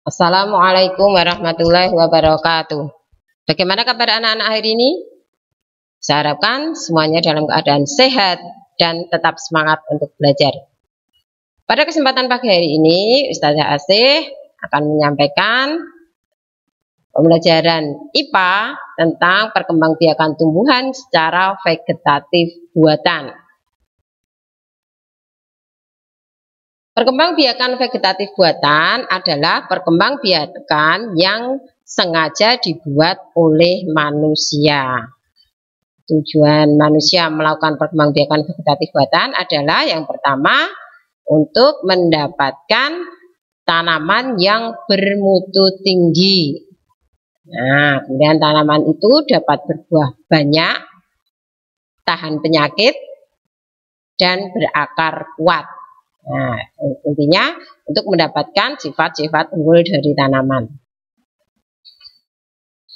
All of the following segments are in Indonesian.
Assalamualaikum warahmatullahi wabarakatuh. Bagaimana kabar anak-anak hari ini? Saya harapkan semuanya dalam keadaan sehat dan tetap semangat untuk belajar. Pada kesempatan pagi hari ini, Ustazah Asih akan menyampaikan pembelajaran IPA tentang perkembangbiakan tumbuhan secara vegetatif buatan. Perkembangbiakan vegetatif buatan adalah perkembangbiakan yang sengaja dibuat oleh manusia. Tujuan manusia melakukan perkembangbiakan vegetatif buatan adalah yang pertama untuk mendapatkan tanaman yang bermutu tinggi. Nah, kemudian tanaman itu dapat berbuah banyak, tahan penyakit, dan berakar kuat. Nah, intinya untuk mendapatkan sifat-sifat unggul dari tanaman.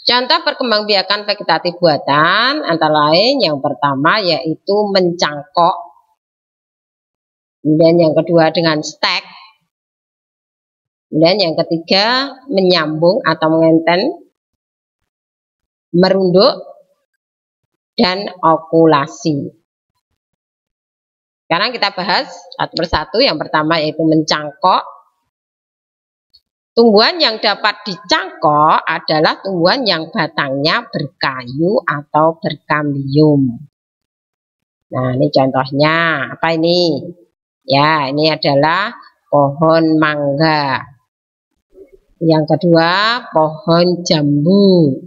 Contoh perkembangbiakan vegetatif buatan antara lain yang pertama yaitu mencangkok, kemudian yang kedua dengan stek, kemudian yang ketiga menyambung atau mengenten, merunduk, dan okulasi. Sekarang kita bahas satu persatu. Yang pertama yaitu mencangkok. Tumbuhan yang dapat dicangkok adalah tumbuhan yang batangnya berkayu atau berkambium. Nah, ini contohnya. Apa ini? Ya, ini adalah pohon mangga. Yang kedua, pohon jambu.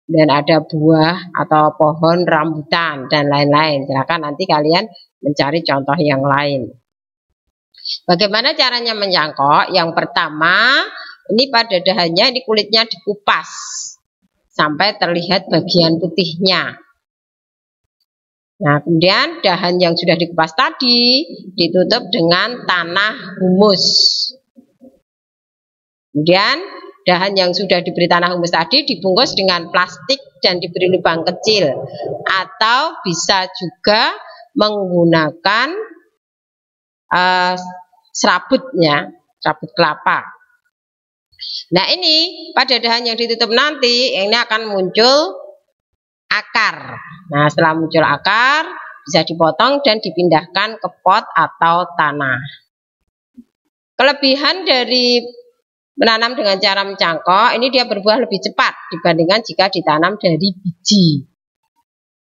Dan ada buah atau pohon rambutan dan lain-lain. Silakan nanti kalian mencari contoh yang lain. Bagaimana caranya mencangkok? Yang pertama, ini pada dahannya ini kulitnya dikupas sampai terlihat bagian putihnya. Nah, kemudian dahan yang sudah dikupas tadi ditutup dengan tanah humus. Kemudian dahan yang sudah diberi tanah humus tadi dibungkus dengan plastik dan diberi lubang kecil, atau bisa juga menggunakan serabutnya, serabut kelapa. Nah, ini pada dahan yang ditutup nanti ini akan muncul akar. Nah, setelah muncul akar bisa dipotong dan dipindahkan ke pot atau tanah. Kelebihan dari menanam dengan cara mencangkok, ini dia berbuah lebih cepat dibandingkan jika ditanam dari biji.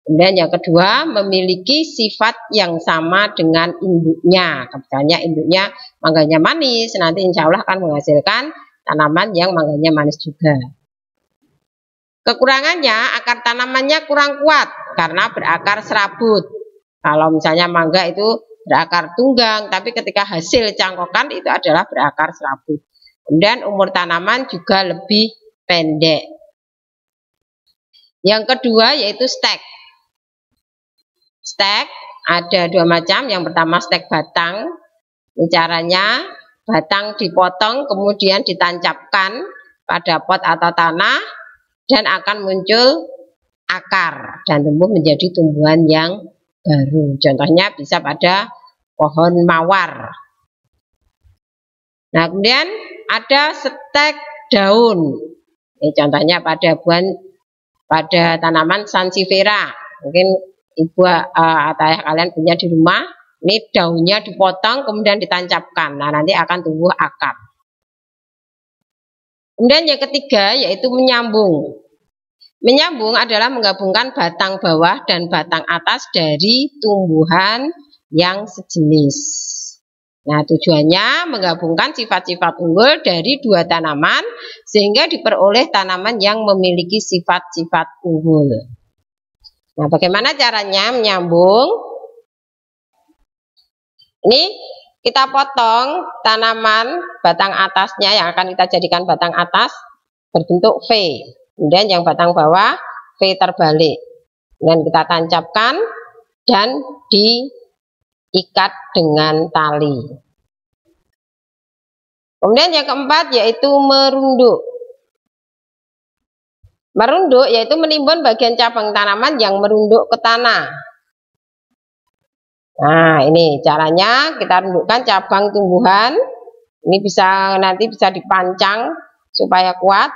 Kemudian yang kedua, memiliki sifat yang sama dengan induknya. Misalnya induknya mangganya manis, nanti insya Allah akan menghasilkan tanaman yang mangganya manis juga. Kekurangannya, akar tanamannya kurang kuat karena berakar serabut. Kalau misalnya mangga itu berakar tunggang, tapi ketika hasil cangkokan itu adalah berakar serabut. Kemudian umur tanaman juga lebih pendek. Yang kedua yaitu stek. Stek ada dua macam. Yang pertama stek batang. Ini caranya batang dipotong kemudian ditancapkan pada pot atau tanah dan akan muncul akar dan tumbuh menjadi tumbuhan yang baru. Contohnya bisa pada pohon mawar. Nah, kemudian ada stek daun. Ini contohnya pada tanaman sansevieria. Mungkin ibu atau ayah kalian punya di rumah. Ini daunnya dipotong kemudian ditancapkan. Nah, nanti akan tumbuh akar. Kemudian yang ketiga yaitu menyambung. Menyambung adalah menggabungkan batang bawah dan batang atas dari tumbuhan yang sejenis. Nah, tujuannya menggabungkan sifat-sifat unggul dari dua tanaman sehingga diperoleh tanaman yang memiliki sifat-sifat unggul. Nah, bagaimana caranya menyambung? Ini kita potong tanaman batang atasnya yang akan kita jadikan batang atas berbentuk V. Kemudian yang batang bawah V terbalik. Dan kita tancapkan dan diikat dengan tali. Kemudian yang keempat yaitu merunduk. Merunduk yaitu menimbun bagian cabang tanaman yang merunduk ke tanah. Nah, ini caranya kita rundukkan cabang tumbuhan Ini nanti bisa dipancang supaya kuat.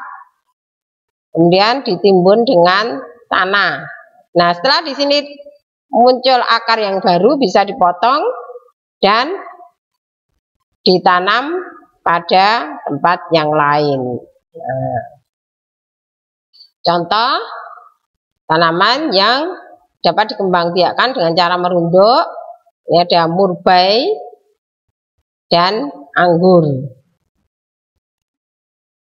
Kemudian ditimbun dengan tanah. Nah, setelah di sini muncul akar yang baru, bisa dipotong dan ditanam pada tempat yang lain. Nah, contoh tanaman yang dapat dikembangbiakkan dengan cara merunduk, ini ada murbai dan anggur.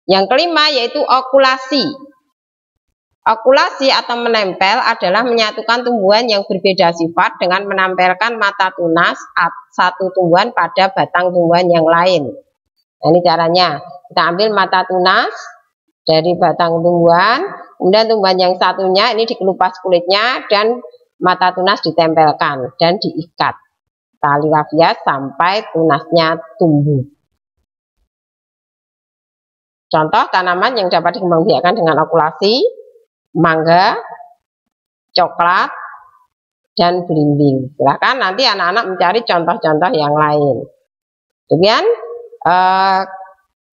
Yang kelima yaitu okulasi. Okulasi atau menempel adalah menyatukan tumbuhan yang berbeda sifat dengan menempelkan mata tunas satu tumbuhan pada batang tumbuhan yang lain. Nah, ini caranya. Kita ambil mata tunas dari batang tumbuhan, kemudian tumbuhan yang satunya ini dikelupas kulitnya dan mata tunas ditempelkan dan diikat tali rafia sampai tunasnya tumbuh. Contoh tanaman yang dapat dikembangbiakkan dengan okulasi: mangga, coklat, dan belimbing. Silahkan nanti anak-anak mencari contoh-contoh yang lain. Demikian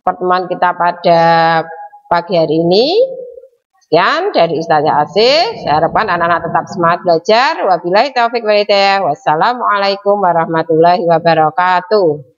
pertemuan kita pada pagi hari ini. Sekian dari Ustazah Asih. Saya harapkan anak-anak tetap semangat belajar. Wabillahi taufiq wal hidayah. Wassalamualaikum warahmatullahi wabarakatuh.